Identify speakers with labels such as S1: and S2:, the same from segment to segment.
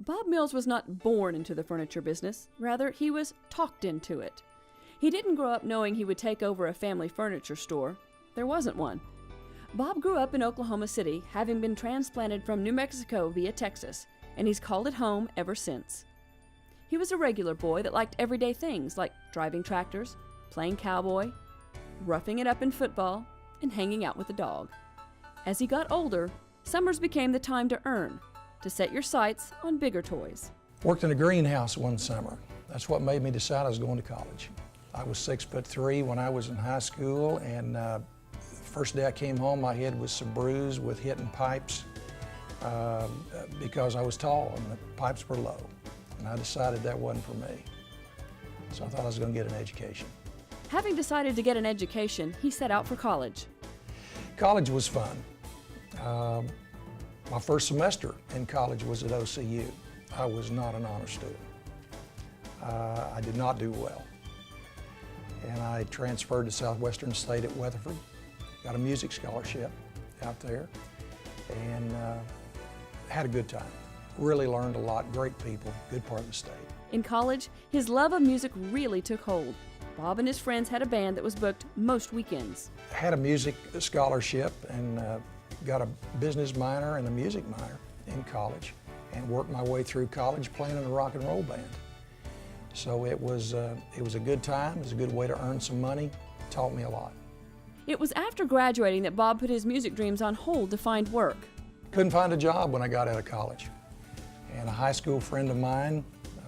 S1: Bob Mills was not born into the furniture business. Rather, he was talked into it. He didn't grow up knowing he would take over a family furniture store. There wasn't one. Bob grew up in Oklahoma City, having been transplanted from New Mexico via Texas, and he's called it home ever since. He was a regular boy that liked everyday things like driving tractors, playing cowboy, roughing it up in football, and hanging out with the dog. As he got older, summers became the time to earn, to set your sights on bigger toys.
S2: Worked in a greenhouse one summer. That's what made me decide I was going to college. I was 6'3" when I was in high school, and first day I came home, my head was so bruised with hitting pipes because I was tall and the pipes were low. And I decided that wasn't for me. So I thought I was going to get an education.
S1: Having decided to get an education, he set out for college.
S2: College was fun. My first semester in college was at OCU. I was not an honor student. I did not do well. And I transferred to Southwestern State at Weatherford, got a music scholarship out there, and had a good time. Really learned a lot, great people, good part of the state.
S1: In college, his love of music really took hold. Bob and his friends had a band that was booked most weekends.
S2: Had a music scholarship and got a business minor and a music minor in college, and worked my way through college playing in a rock and roll band. So it was a good time, it was a good way to earn some money, taught me a lot.
S1: It was after graduating that Bob put his music dreams on hold to find work.
S2: Couldn't find a job when I got out of college. And a high school friend of mine,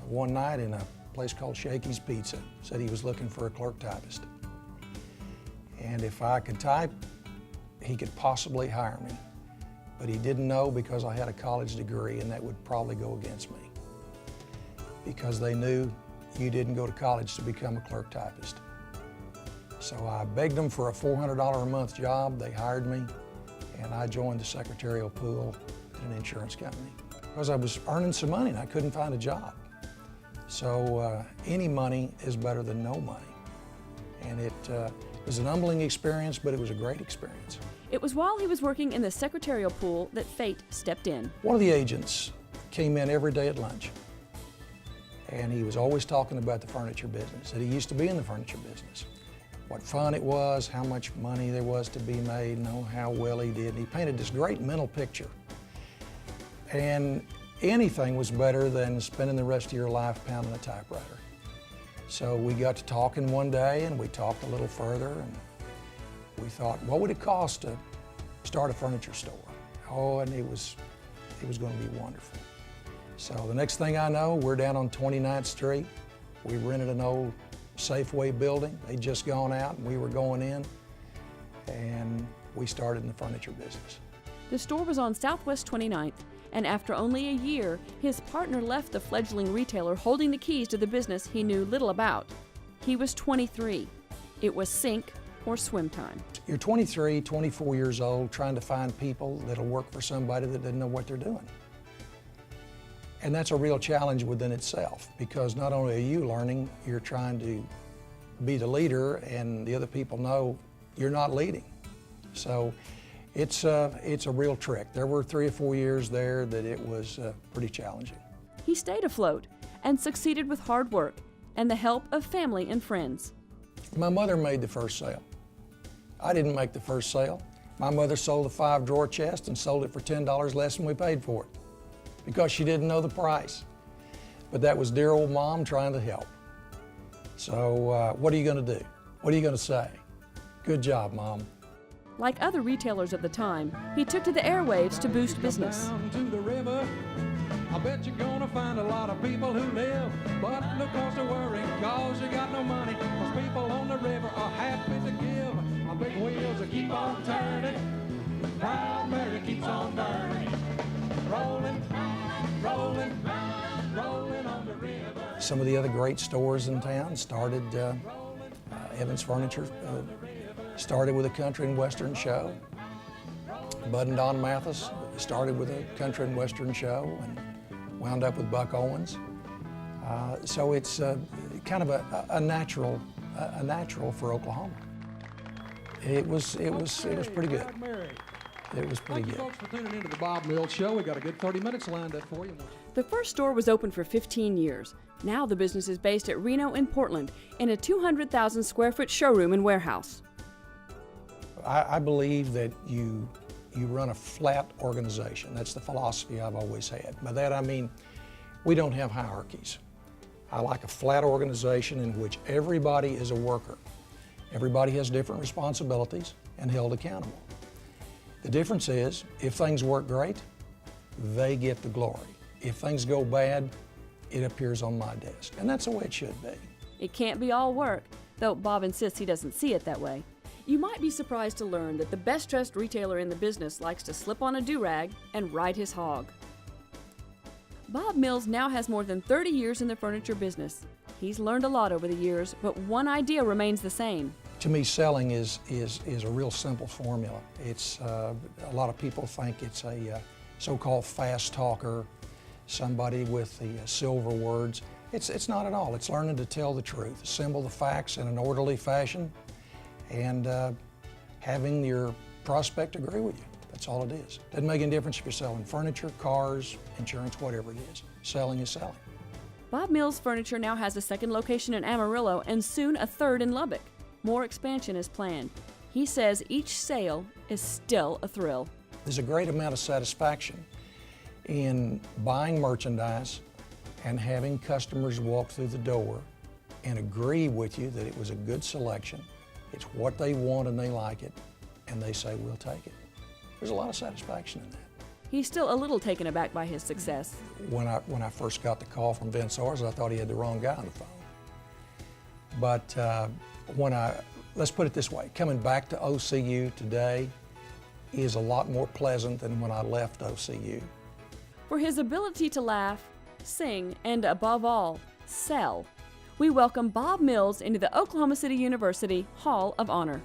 S2: one night in a place called Shakey's Pizza, said he was looking for a clerk typist. And if I could type, he could possibly hire me. But he didn't know because I had a college degree, and that would probably go against me. Because they knew you didn't go to college to become a clerk typist. So I begged them for a $400 a month job. They hired me, and I joined the secretarial pool at an insurance company. Because I was earning some money and I couldn't find a job. So any money is better than no money. And it was an humbling experience, but it was a great experience.
S1: It was while he was working in the secretarial pool that fate stepped in.
S2: One of the agents came in every day at lunch, and he was always talking about the furniture business, that he used to be in the furniture business. What fun it was, how much money there was to be made, and how well he did. And he painted this great mental picture. And anything was better than spending the rest of your life pounding a typewriter. So we got to talking one day, and we talked a little further, and we thought, what would it cost to start a furniture store? Oh, and it was going to be wonderful. So the next thing I know, we're down on 29th Street. We rented an old Safeway building. They'd just gone out, and we were going in, and we started in the furniture business.
S1: The store was on Southwest 29th, and after only a year, his partner left the fledgling retailer holding the keys to the business he knew little about. He was 23. It was sink or swim time.
S2: You're 23, 24 years old, trying to find people that'll work for somebody that doesn't know what they're doing. And that's a real challenge within itself, because not only are you learning, you're trying to be the leader, and the other people know you're not leading. So it's a real trick. There were 3 or 4 years there that it was pretty challenging.
S1: He stayed afloat and succeeded with hard work and the help of family and friends.
S2: My mother made the first sale. I didn't make the first sale. My mother sold a 5-drawer chest and sold it for $10 less than we paid for it because she didn't know the price. But that was dear old Mom trying to help. So what are you going to do? What are you going to say? Good job, Mom.
S1: Like other retailers of the time, he took to the airwaves to boost business.
S3: Down to the river, I bet you're gonna find a lot of people who live, but no cause to worry, cause you got no money, cause people on the river are happy to give. My big wheels will keep on turning, the proud Mary keeps on burning, rolling, rolling, rolling on the river.
S2: Some of the other great stores in town started, Evans Furniture started with a country and western show. Bud and Don Mathis started with a country and western show and wound up with Buck Owens. So it's kind of a natural for Oklahoma. It was pretty good. It was pretty
S3: Thank you,
S2: good.
S3: folks, for tuning into the Bob Mills Show. We got a good 30 minutes lined up for you.
S1: The first store was open for 15 years. Now the business is based at Reno and Portland in a 200,000 square foot showroom and warehouse.
S2: I believe that you run a flat organization. That's the philosophy I've always had. By that I mean we don't have hierarchies. I like a flat organization in which everybody is a worker. Everybody has different responsibilities and held accountable. The difference is if things work great, they get the glory. If things go bad, it appears on my desk. And that's the way it should be.
S1: It can't be all work, though Bob insists he doesn't see it that way. You might be surprised to learn that the best-dressed retailer in the business likes to slip on a do-rag and ride his hog. Bob Mills now has more than 30 years in the furniture business. He's learned a lot over the years, but one idea remains the same.
S2: To me, selling is a real simple formula. It's a lot of people think it's a so-called fast talker, somebody with the silver words. It's not at all. It's learning to tell the truth, assemble the facts in an orderly fashion, and having your prospect agree with you. That's all it is. Doesn't make any difference if you're selling furniture, cars, insurance, whatever it is. Selling is selling.
S1: Bob Mills Furniture now has a second location in Amarillo and soon a third in Lubbock. More expansion is planned. He says each sale is still a thrill.
S2: There's a great amount of satisfaction in buying merchandise and having customers walk through the door and agree with you that it was a good selection. It's what they want and they like it, and they say, we'll take it. There's a lot of satisfaction in that.
S1: He's still a little taken aback by his success.
S2: When I first got the call from Vince Orrs, I thought he had the wrong guy on the phone. But let's put it this way, coming back to OCU today is a lot more pleasant than when I left OCU.
S1: For his ability to laugh, sing, and above all, sell, we welcome Bob Mills into the Oklahoma City University Hall of Honor.